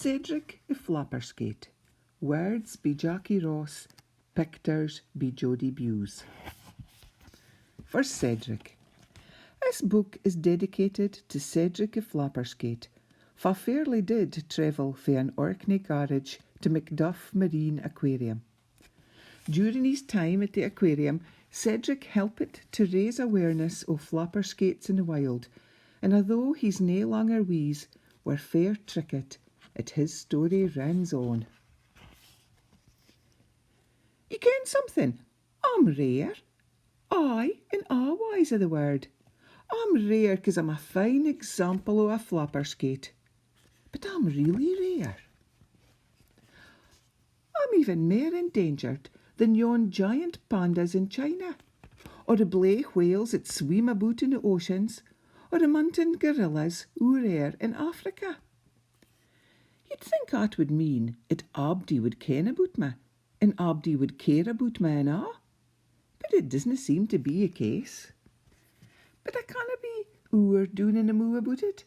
Cedric y Flapperskate. Words by Jackie Ross. Pictures by Jodie Bews. For Cedric. This book is dedicated to Cedric y Flapperskate, fa fairly did travel fae an Orkney garage to Macduff Marine Aquarium. During his time at the aquarium, Cedric helped to raise awareness of flapperskates in the wild, and although he's nae longer wise, we're fair trickit, at his story runs on. You ken something? I'm rare. Aye, in a wise of the word. I'm rare 'cause I'm a fine example of a flapperskate. But I'm really rare. I'm even mair endangered than yon giant pandas in China, or the blue whales that swim about in the oceans, or the mountain gorillas oor there in Africa. You'd think that would mean that abdy would ken about me, and abdy would care about me and a', but it doesn't seem to be a case. But I canna be oor doing in a moo about it,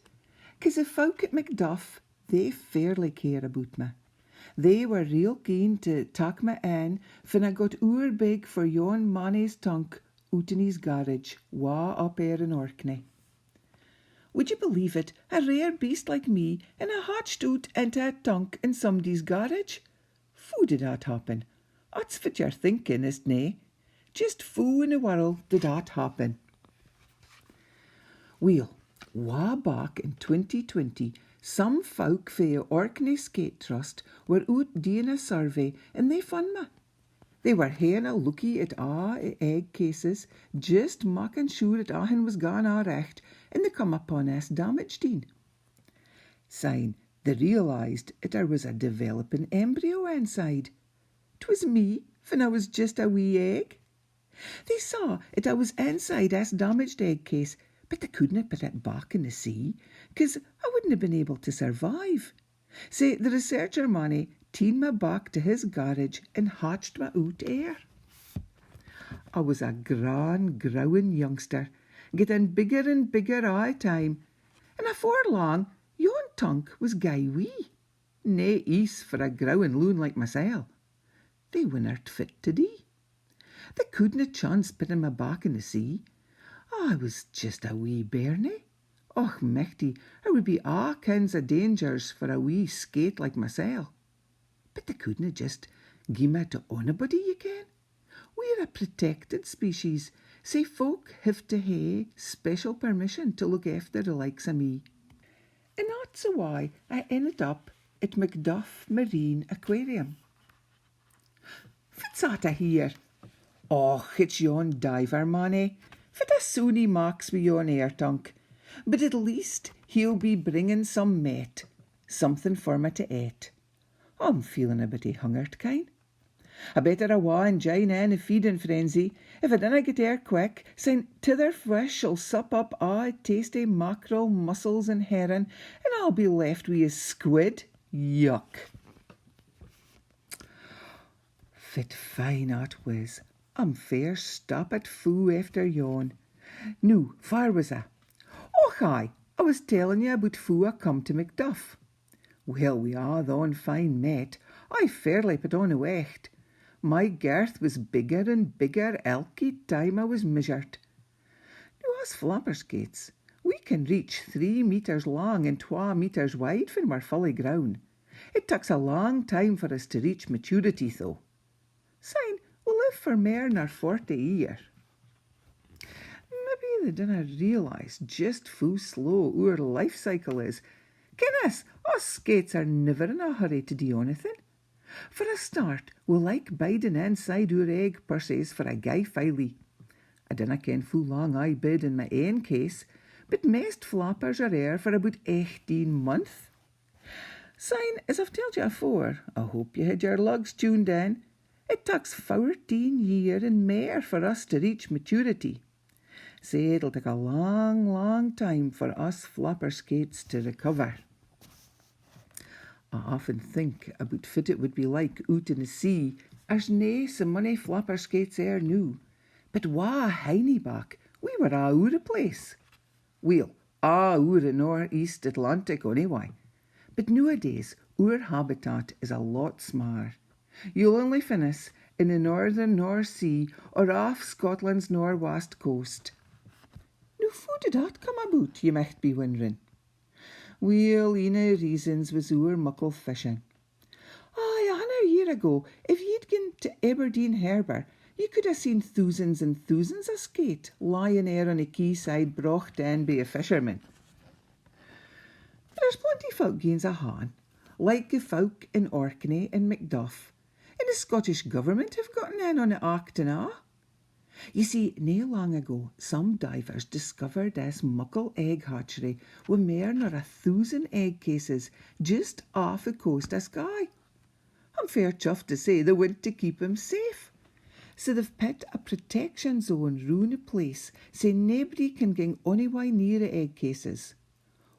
'cause the folk at Macduff, they fairly care about me. They were real keen to tak me in when I got oor big for yon manny's tunk out in his garage, wa up there in Orkney. Would you believe it, a rare beast like me, and I hatched out into a tunk in somebody's garage? Foo did that happen? That's what you're thinking, isn't it? Just foo in the world did that happen? Well, wa back in 2020, some folk fae the Orkney Skate Trust were out doing a survey and they found me. They were haeing a lookie at a' egg cases, just making sure that ahin was gone a' recht, and they come upon us damaged in. Syne, they realised that there was a developing embryo inside. 'Twas me, when I was just a wee egg. They saw that I was inside this damaged egg case, but they couldn't put it back in the sea, 'cause I wouldn't have been able to survive. So the researcher manny teen me back to his garage and hatched me out there. I was a gran growing youngster, getting bigger and bigger all the time, and afore long, yon tunk was gey wee. Nae ease for a growing loon like mysel. They weren't fit to dee. They couldn't chance putting me back in the sea. I was just a wee bairnie. Och, mechty, there would be a' kinds of dangers for a wee skate like mysel. But they couldn't just gie me to onybody, you ken. We're a protected species, so folk have to hae special permission to look after the likes of me. And that's why I ended up at Macduff Marine Aquarium. What's that I hear? Och, it's yon diver manny. For the soon he marks with yon air tunk. But at least he'll be bringing some mate, something for me to eat. I'm feeling a bit hungered, kind. I better awa and join in a feeding frenzy. If I dinna get there quick, syne t'other fish will sup up a' tasty mackerel, mussels and herring, and I'll be left with a squid. Yuck. Fit fine that was. I'm fair stop at foo after yon. Noo, where was I? Och aye, I was telling you about foo I come to Macduff. Well, we a' thon fine met. I fairly put on a wecht. My girth was bigger and bigger elky time I was measured. Now, as flapperskates, we can reach 3 metres long and 2 metres wide when we're fully grown. It takes a long time for us to reach maturity, though. Syne, we'll live for mair nor 40 year. Maybe they dinna realise just foo slow our life cycle is. Ken us skates are never in a hurry to do anything. For a start, we'll like biding inside our egg purses for a gey filey. I dinna ken foo long I bid in my ain case, but most flappers are there for about 18 months. Syne, as I've told you afore, I hope you had your lugs tuned in, it takes 14 year and mair for us to reach maturity. So it'll take a long, long time for us flapperskates to recover. I often think about what it would be like out in the sea. There's nae so many flapperskates there noo, but wa hiney back, we were a' oor the place. Well, a' oor the north-east Atlantic anyway. But nowadays, Our habitat is a lot smaller. You'll only find us in the northern North Sea or off Scotland's northwest coast. Now, how did that come about, you might be wondering? Well, een of the reasons was our muckle fishing. Aye, a year ago, if you'd gone to Aberdeen Harbour, you could have seen thousands and thousands of skate lying there on the quayside brocht in by a fisherman. There's plenty folk gains a han, like the folk in Orkney and Macduff, and the Scottish government have gotten in on the act and a'. You see, nae long ago, some divers discovered this muckle egg hatchery with mair nor 1,000 egg cases just off the coast of Skye. I'm fair chuffed to say they went to keep 'em safe. So they've put a protection zone round the place so nobody can gang onyway near the egg cases.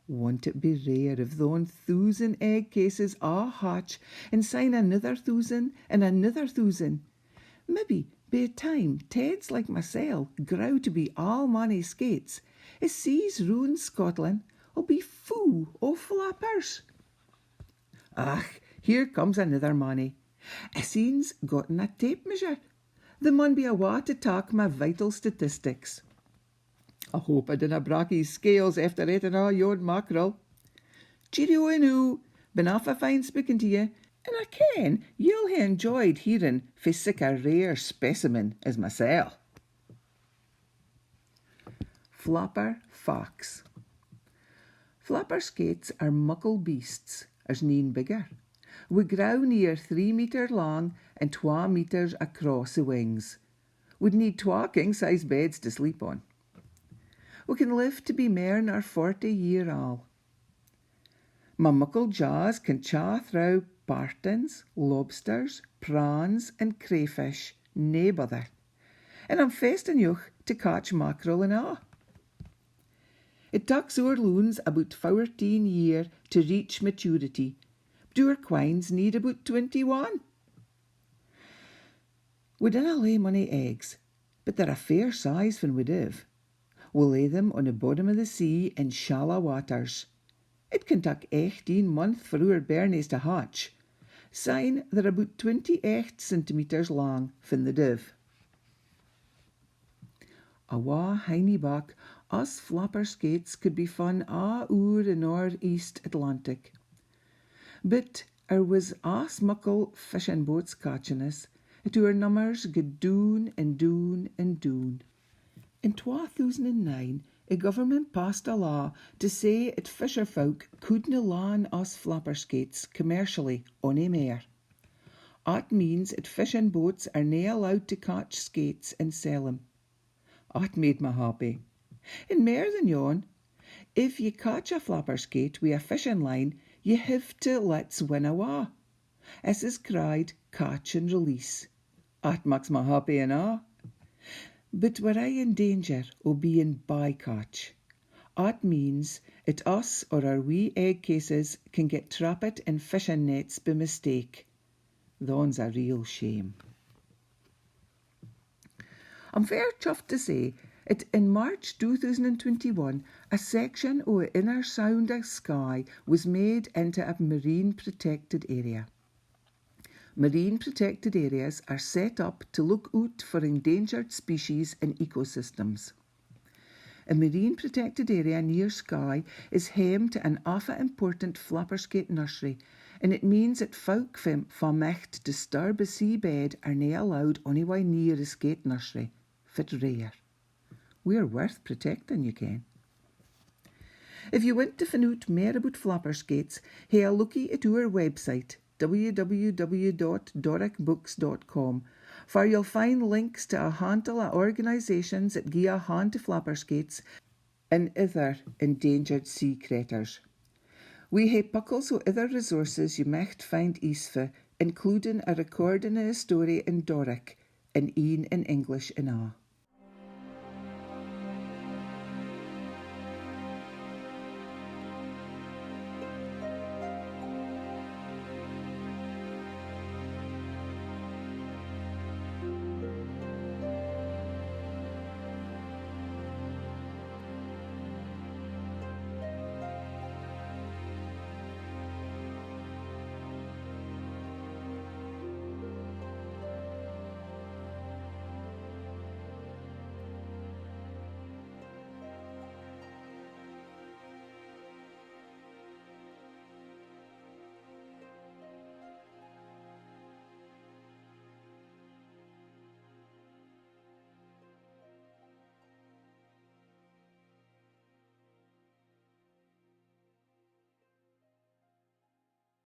Won't it be rare if thon 1,000 egg cases all hatch and sign another 1,000 and another 1,000? Maybe by the time Teds like myself grow to be all money skates, the seas round Scotland will be full of flappers. Ach, here comes another money. I seen's gotten a tape measure. There mun be a way to talk my vital statistics. I hope I dinna brak his scales after eating all your mackerel. Cheerio and been off a fine speaking to you, and I ken you'll hae enjoyed hearing fae sic a rare specimen as mysel. Flapper fox. Flapper skates are muckle beasts, as neen bigger. We grow near 3 metre long and 2 metres across the wings. We'd need 2 king-size beds to sleep on. We can live to be mair nor 40 year old. My muckle jaws can chaw through bartons, lobsters, prawns and crayfish, nae bother. And I'm fast enough to catch mackerel and a'. It takes our loons about 14 year to reach maturity, but our quines need about 21. We dinna lay mony eggs, but they're a fair size when we div. We'll lay them on the bottom of the sea in shallow waters. It can take 18 months for our bairnies to hatch. Syne they're about 28 centimetres long fin the div. Awa hiney back, us flapper skates could be fun a' oer the north-east Atlantic. But was us muckle fishing boats catching us, it our numbers gaed doon and doon and doon. In 2009, the government passed a law to say that fisherfolk couldna land us flapper skates commercially ony mair. That means that fishing boats are nae allowed to catch skates and sell them. That made me happy. And mair than yon, if you catch a flapper skate with a fishing line, you have to let swim awa. This is cried catch and release. That makes me happy and a'. But we're aye in danger o' being bycatch. That means that us or our wee egg cases can get trapped in fishing nets by mistake. Thon's a real shame. I'm fair chuffed to say that in March 2021, a section o' the inner sound of Skye was made into a marine protected area. Marine protected areas are set up to look out for endangered species and ecosystems. A marine protected area near Skye is home to an awfu' important flapper skate nursery, and it means that folk from mecht disturb a seabed are nae allowed onyway near a skate nursery, fit rare. We're worth protecting, you ken. If you want to find out more about flapper skates, hae a lookie at our website, www.doricbooks.com, for you'll find links to a handful of organisations that gie a hand to flapper skates and other endangered sea creatures. We hae puckles o' other resources you might find useful, including a recording of a story in Doric and een in English and a'.